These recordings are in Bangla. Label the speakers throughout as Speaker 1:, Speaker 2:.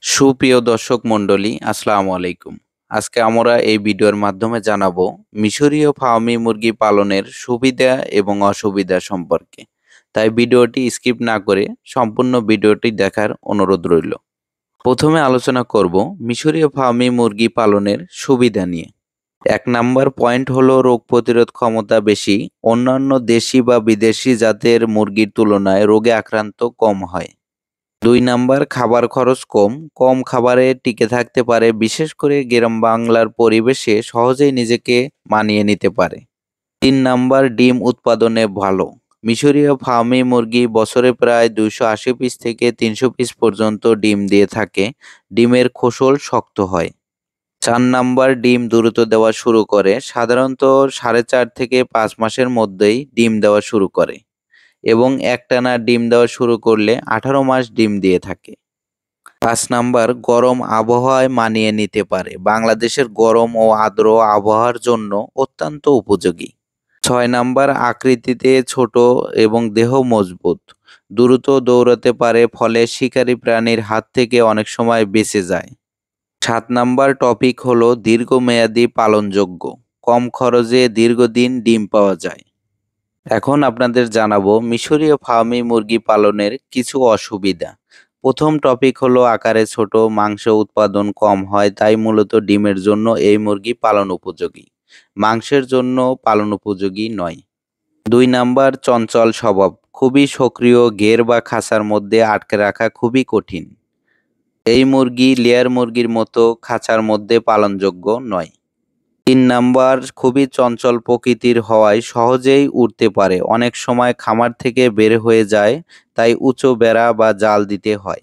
Speaker 1: সুপ্রিয় দর্শক মণ্ডলী, আসসালামু আলাইকুম। আজকে আমরা এই ভিডিওর মাধ্যমে জানাবো মিশরীয় ফার্মি মুরগি পালনের সুবিধা এবং অসুবিধা সম্পর্কে। তাই ভিডিওটি স্কিপ না করে সম্পূর্ণ ভিডিওটি দেখার অনুরোধ রইল। প্রথমে আলোচনা করব মিশরীয় ফার্মি মুরগি পালনের সুবিধা নিয়ে। ১ নাম্বার পয়েন্ট হলো রোগ প্রতিরোধ ক্ষমতা বেশি। অন্যান্য দেশি বা বিদেশি জাতের মুরগির তুলনায় রোগে আক্রান্ত কম হয়। ২ নাম্বার খাবার খরচ কম। কম খাবারে টিকে থাকতে পারে, বিশেষ করে গ্রাম বাংলার পরিবেশে সহজেই নিজেকে মানিয়ে নিতে পারে। ৩ নাম্বার ডিম উৎপাদনে ভালো। মিশরীয় ফার্মি মুরগি বছরে প্রায় ২৮০ পিস থেকে ৩০০ পিস পর্যন্ত ডিম দিয়ে থাকে। ডিমের খোসল শক্ত হয়। ৪ নাম্বার ডিম দ্রুত দেওয়া শুরু করে। সাধারণত ৪.৫ থেকে ৫ মাসের মধ্যেই ডিম দেওয়া শুরু করে এবং একটানা ডিম দেওয়া শুরু করলে ১৮ মাস ডিম দিয়ে থাকে। ৫ নাম্বার গরম আবহাওয়ায় মানিয়ে নিতে পারে। বাংলাদেশের গরম ও আর্দ্র আবহাওয়ার জন্য অত্যন্ত উপযোগী। ৬ নাম্বার আকৃতিতে ছোট এবং দেহ মজবুত। দ্রুত দৌড়াতে পারে, ফলে শিকারী প্রাণীর হাত থেকে অনেক সময় বেঁচে যায়। ৭ নাম্বার টপিক হলো দীর্ঘমেয়াদী পালনযোগ্য। কম খরচে দীর্ঘদিন ডিম পাওয়া যায়। এখন আপনাদের জানাবো মিশরীয় ফার্মি মুরগি পালনের কিছু অসুবিধা। প্রথম টপিক হলো আকারে ছোট, মাংস উৎপাদন কম হয়, তাই মূলত ডিমের জন্য এই মুরগি পালন উপযোগী, মাংসের জন্য পালন উপযোগী নয়। ২ নাম্বার চঞ্চল স্বভাব, খুবই সক্রিয়, ঘের বা খাঁচার মধ্যে আটকে রাখা খুবই কঠিন। এই মুরগি লেয়ার মুরগির মতো খাঁচার মধ্যে পালনযোগ্য নয়। ৩ নাম্বার খুবই চঞ্চল প্রকৃতির হওয়ায় সহজেই উড়তে পারে, অনেক সময় খামার থেকে বের হয়ে যায়, তাই উঁচু বেড়া বা জাল দিতে হয়।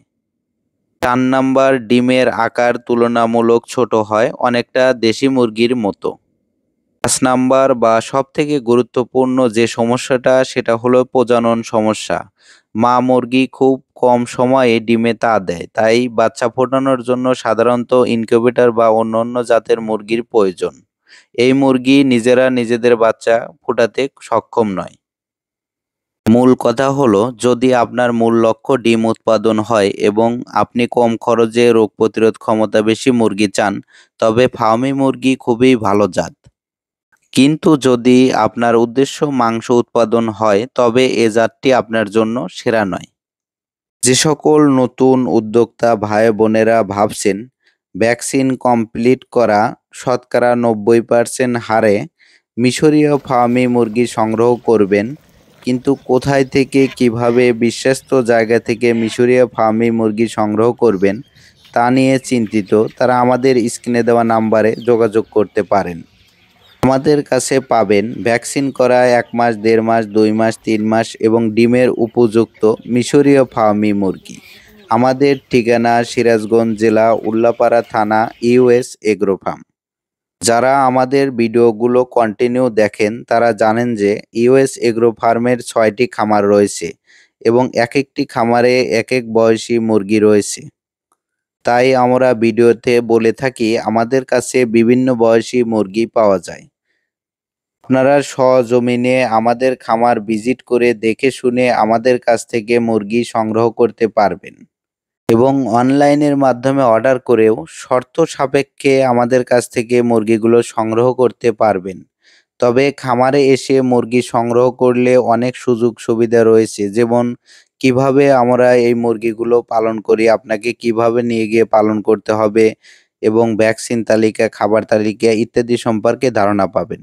Speaker 1: ৪ নাম্বার ডিমের আকার তুলনামূলক ছোট হয়, অনেকটা দেশি মুরগির মতো। ৫ নাম্বার বা সবথেকে গুরুত্বপূর্ণ যে সমস্যাটা, সেটা হলো প্রজনন সমস্যা। মা মুরগি খুব কম সময়ে ডিমে তা দেয়, তাই বাচ্চা ফোটানোর জন্য সাধারণত ইনকিউবেটর বা অন্যান্য জাতের মুরগির প্রয়োজন। এই মুরগি নিজেরা নিজেদের বাচ্চা ফোটাতে সক্ষম নয়। মূল কথা হলো, যদি আপনার মূল লক্ষ্য ডিম উৎপাদন হয় এবং আপনি কম খরচে রোগ প্রতিরোধ ক্ষমতা বেশি মুরগি চান, তবে ফার্মি মুরগি খুবই ভালো জাত। কিন্তু যদি আপনার উদ্দেশ্য মাংস উৎপাদন হয়, তবে এ জাতটি আপনার জন্য সেরা নয়। যে সকল নতুন উদ্যোক্তা ভাই বোনেরা ভাবছেন ভ্যাকসিন কমপ্লিট করা শতকরা ৯০% হারে মিশরীয় ফার্মি মুরগি সংগ্রহ করবেন, কিন্তু কোথায় থেকে কিভাবে বিশ্বস্ত জায়গা থেকে মিশরীয় ফার্মি মুরগি সংগ্রহ করবেন তা নিয়ে চিন্তিত, তারা আমাদের স্ক্রিনে দেওয়া নাম্বারে যোগাযোগ করতে পারেন। আমাদের কাছে পাবেন ভ্যাকসিন করা ১ মাস, ১.৫ মাস, ২ মাস, ৩ মাস এবং ডিমের উপযুক্ত মিশরীয় ফার্মি মুরগি। আমাদের ঠিকানা সিরাজগঞ্জ জেলা, উল্লাপাড়া থানা, ইউএস এগ্রো ফার্ম। যারা আমাদের ভিডিওগুলো কন্টিনিউ দেখেন তারা জানেন যে ইউএস এগ্রো ফার্মের ৬টি খামার রয়েছে এবং এক একটি খামারে এক এক বয়সী মুরগি রয়েছে। তাই আমরা ভিডিওতে বলে থাকি আমাদের কাছে বিভিন্ন বয়সী মুরগি পাওয়া যায়। আপনারা সজমিনে আমাদের খামার ভিজিট করে দেখে শুনে আমাদের কাছ থেকে মুরগি সংগ্রহ করতে পারবেন এবং অনলাইনের মাধ্যমে অর্ডার করেও শর্ত সাপেক্ষে আমাদের কাছ থেকে মুরগিগুলো সংগ্রহ করতে পারবেন। তবে খামারে এসে মুরগি সংগ্রহ করলে অনেক সুযোগ সুবিধা রয়েছে, যেমন কিভাবে আমরা এই মুরগিগুলো পালন করি, আপনাকে কিভাবে নিয়ে গিয়ে পালন করতে হবে এবং ভ্যাকসিন তালিকা, খাবার তালিকা ইত্যাদি সম্পর্কে ধারণা পাবেন।